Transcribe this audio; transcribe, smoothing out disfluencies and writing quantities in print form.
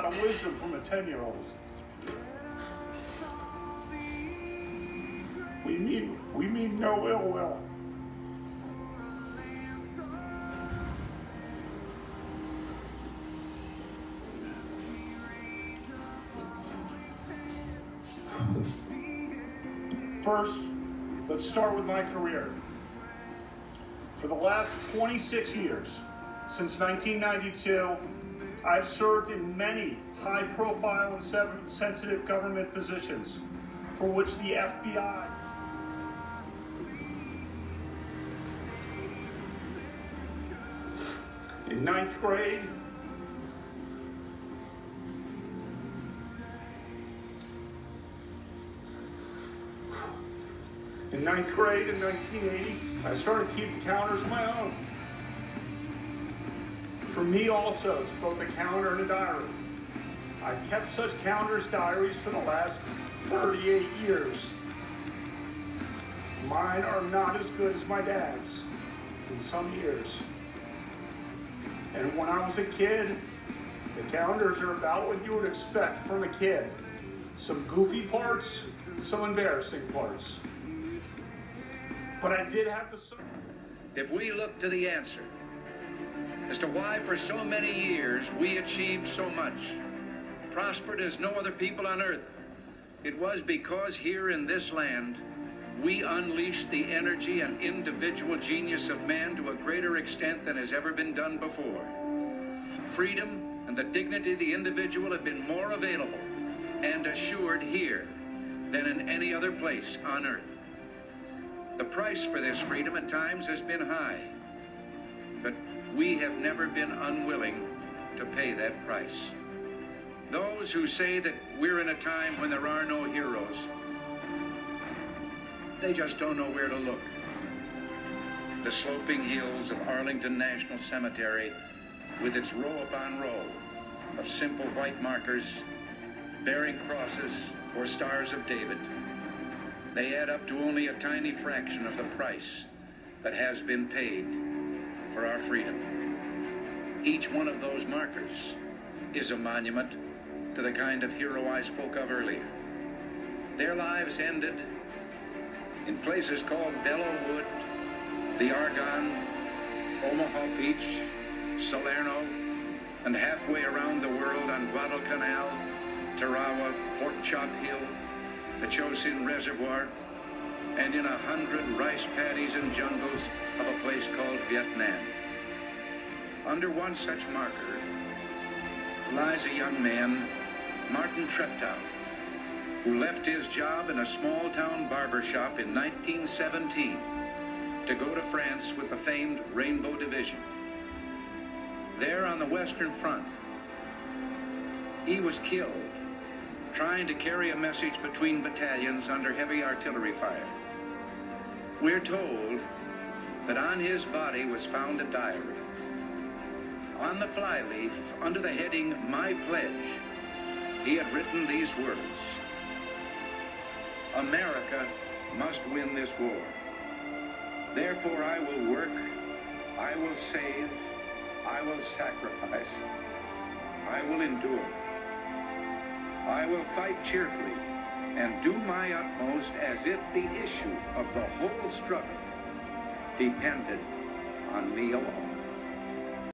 lot of wisdom from a 10-year-old. We mean no ill will. First, let's start with my career. For the last 26 years, since 1992, I've served in many high-profile and sensitive government positions for which the FBI in ninth grade, in 1980, I started keeping counters of my own. For me also, it's both a counter and a diary. I've kept such counters diaries for the last 38 years. Mine are not as good as my dad's in some years. And when I was a kid, the calendars are about what you would expect from a kid. Some goofy parts, some embarrassing parts. But I did have the... If we look to the answer as to why for so many years we achieved so much, prospered as no other people on earth, it was because here in this land, we unleashed the energy and individual genius of man to a greater extent than has ever been done before. Freedom and the dignity of the individual have been more available and assured here than in any other place on earth. The price for this freedom at times has been high, but we have never been unwilling to pay that price. Those who say that we're in a time when there are no heroes, they just don't know where to look. The sloping hills of Arlington National Cemetery, with its row upon row of simple white markers bearing crosses or stars of David, they add up to only a tiny fraction of the price that has been paid for our freedom. Each one of those markers is a monument to the kind of hero I spoke of earlier. Their lives ended in places called Belleau Wood, the Argonne, Omaha Beach, Salerno, and halfway around the world on Guadalcanal, Tarawa, Pork Chop Hill, the Chosin Reservoir, and in 100 rice paddies and jungles of a place called Vietnam. Under one such marker lies a young man, Martin Treptow, who left his job in a small-town barber shop in 1917 to go to France with the famed Rainbow Division. There on the Western Front, he was killed trying to carry a message between battalions under heavy artillery fire. We're told that on his body was found a diary. On the flyleaf, under the heading, My Pledge, he had written these words: America must win this war. Therefore I will work, I will save, I will sacrifice, I will endure. I will fight cheerfully and do my utmost as if the issue of the whole struggle depended on me alone.